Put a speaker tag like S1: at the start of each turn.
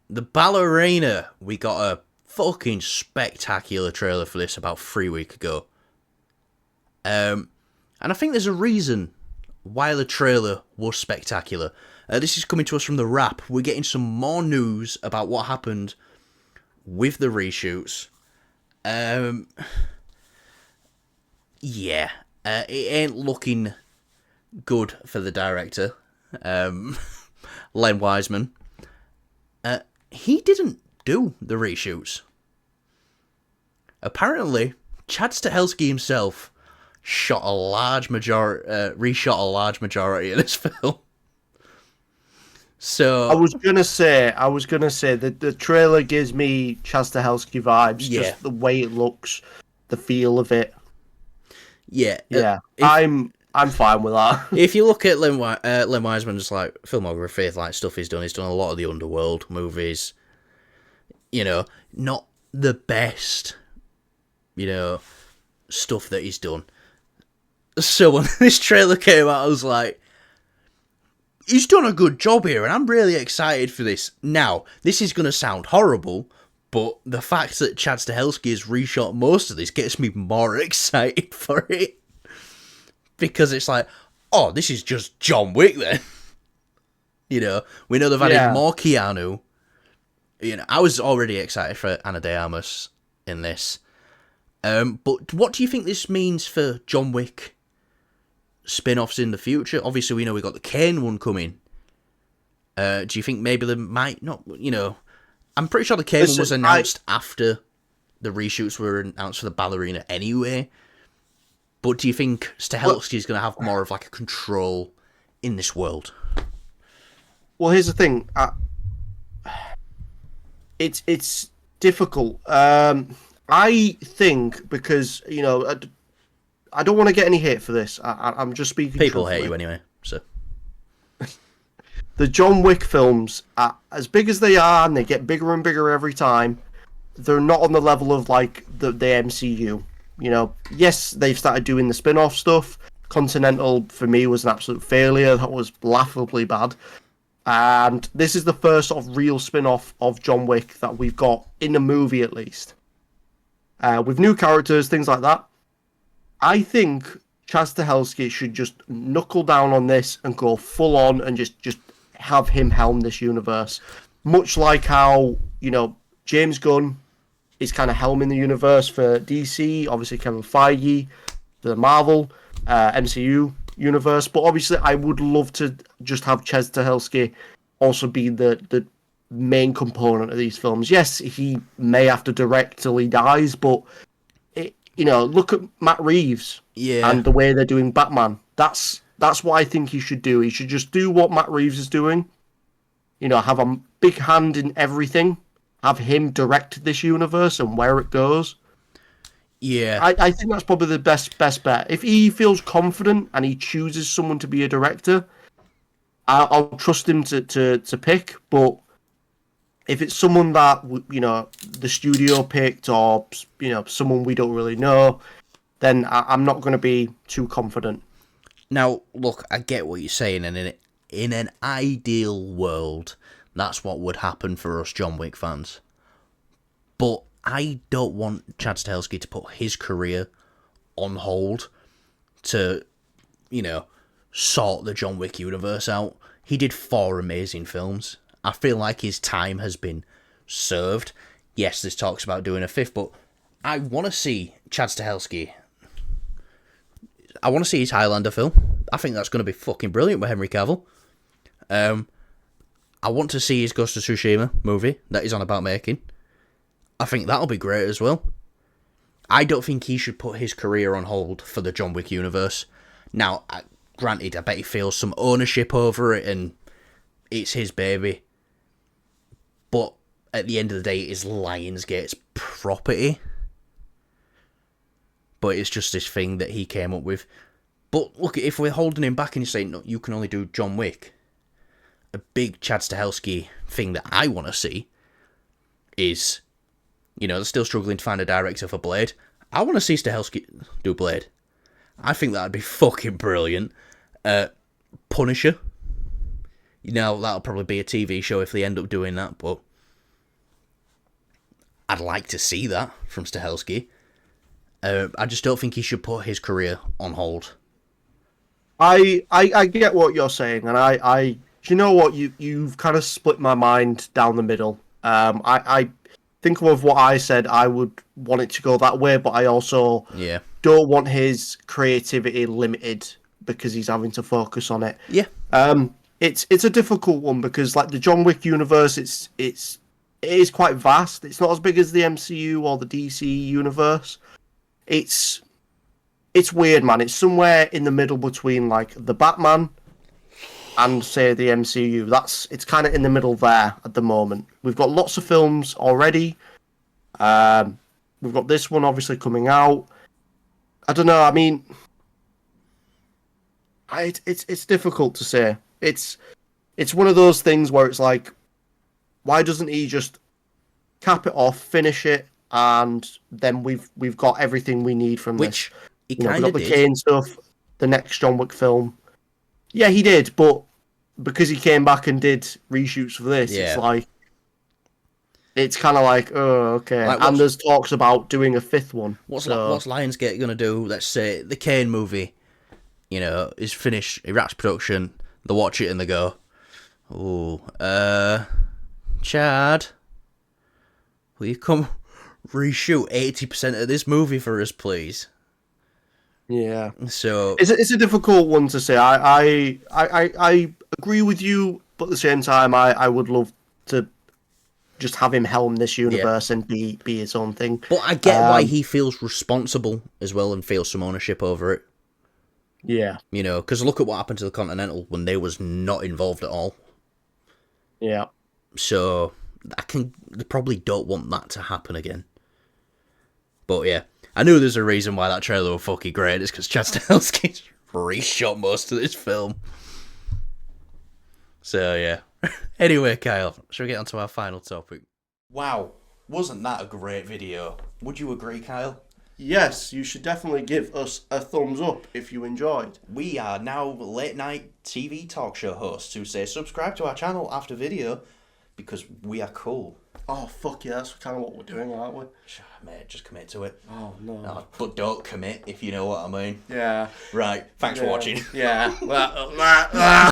S1: The Ballerina. We got a fucking spectacular trailer for this about 3 weeks ago. And I think there's a reason why the trailer was spectacular. This is coming to us from The Wrap. We're getting some more news about what happened with the reshoots. Yeah, it ain't looking good for the director, Len Wiseman. He didn't do the reshoots. Apparently, Chad Stahelski himself reshot a large majority of this film. So
S2: I was gonna say that the trailer gives me Chaz Stahelski vibes,
S1: yeah,
S2: just the way it looks, the feel of it.
S1: yeah.
S2: Yeah,
S1: If
S2: I'm fine with that.
S1: if you look at Len Wiseman's like filmography, like stuff he's done a lot of the Underworld movies. You know, not the best, stuff that he's done. So when this trailer came out, I was like, he's done a good job here, and I'm really excited for this. Now, this is going to sound horrible, but the fact that Chad Stahelski has reshot most of this gets me more excited for it. Because it's like, oh, this is just John Wick then. We know they've added more Keanu. I was already excited for Ana de Armas in this. But what do you think this means for John Wick spin-offs in the future? Obviously, we know we got the Kane one coming. Do you think maybe they might not, I'm pretty sure the Kane one was announced after the reshoots were announced for the Ballerina anyway. But do you think Stahelski is going to have more of like a control in this world?
S2: Well, here's the thing. It's difficult. I think because I don't want to get any hate for this. I'm just speaking.
S1: People hate you anyway. So
S2: the John Wick films, as big as they are, and they get bigger and bigger every time, they're not on the level of like the MCU. Yes, they've started doing the spin-off stuff. Continental for me was an absolute failure. That was laughably bad. And this is the first sort of real spin-off of John Wick that we've got in a movie, at least. With new characters, things like that. I think Chaz Stahelski should just knuckle down on this and go full on and just have him helm this universe. Much like how, James Gunn is kind of helming the universe for DC, obviously Kevin Feige for the Marvel, MCU universe, but obviously I would love to just have Chaz Stahelski also be the main component of these films. Yes, he may have to direct till he dies, but look at Matt Reeves and the way they're doing Batman. That's what I think he should do. He should just do what Matt Reeves is doing. Have a big hand in everything. Have him direct this universe and where it goes.
S1: Yeah,
S2: I think that's probably the best bet. If he feels confident and he chooses someone to be a director, I'll trust him to pick. But if it's someone that the studio picked or someone we don't really know, then I'm not going to be too confident.
S1: Now, look, I get what you're saying, and in an ideal world, that's what would happen for us John Wick fans. But I don't want Chad Stahelski to put his career on hold to, sort the John Wick universe out. He did 4 amazing films. I feel like his time has been served. Yes, there's talks about doing a 5th, but I want to see Chad Stahelski. I want to see his Highlander film. I think that's going to be fucking brilliant with Henry Cavill. I want to see his Ghost of Tsushima movie that he's on about making. I think that'll be great as well. I don't think he should put his career on hold for the John Wick universe. Now, granted, I bet he feels some ownership over it and it's his baby. But at the end of the day, it is Lionsgate's property. But it's just this thing that he came up with. But look, if we're holding him back and he's saying, no, you can only do John Wick, a big Chad Stahelski thing that I want to see is, they're still struggling to find a director for Blade. I want to see Stahelski do Blade. I think that'd be fucking brilliant. Punisher. That'll probably be a TV show if they end up doing that, but I'd like to see that from Stahelski. I just don't think he should put his career on hold.
S2: I get what you're saying, and I do you know what, you've kind of split my mind down the middle. I think of what I said. I would want it to go that way, but I also don't want his creativity limited because he's having to focus on it.
S1: Yeah.
S2: It's a difficult one because like the John Wick universe, it is quite vast. It's not as big as the MCU or the DC universe. It's weird, man. It's somewhere in the middle between like the Batman and say the MCU. It's kind of in the middle there at the moment. We've got lots of films already. We've got this one obviously coming out. I don't know. I mean, it's difficult to say. It's one of those things where it's like, why doesn't he just cap it off, finish it, and then we've got everything we need from
S1: Which
S2: this.
S1: he
S2: We've
S1: kind
S2: got
S1: of
S2: the
S1: did.
S2: Kane stuff, the next John Wick film. Yeah, he did, but because he came back and did reshoots for this, it's kind of like, oh, okay.
S1: Like,
S2: and there's talks about doing a fifth one.
S1: What's Lionsgate gonna do? Let's say the Kane movie, is finished. He wraps production. They watch it and they go, "Oh, Chad, will you come reshoot 80% of this movie for us, please?"
S2: Yeah.
S1: So
S2: it's a difficult one to say. I agree with you, but at the same time, I would love to just have him helm this universe and be his own thing.
S1: But I get why he feels responsible as well and feels some ownership over it.
S2: Yeah.
S1: Because look at what happened to the Continental when they was not involved at all.
S2: Yeah.
S1: So they probably don't want that to happen again. But yeah, I knew there's a reason why that trailer was fucking great. It's because Chad Stahelski's reshot most of this film. So yeah. Anyway, Kyle, shall we get on to our final topic? Wow, wasn't that a great video? Would you agree, Kyle?
S2: Yes, you should definitely give us a thumbs up if you enjoyed.
S1: We are now late night TV talk show hosts who say subscribe to our channel after video because we are cool.
S2: Oh, fuck yeah, that's kind of what we're doing, aren't we?
S1: Mate, just commit to it.
S2: Oh, no.
S1: But don't commit, if you know what I mean.
S2: Yeah.
S1: Right, thanks for watching.
S2: Yeah.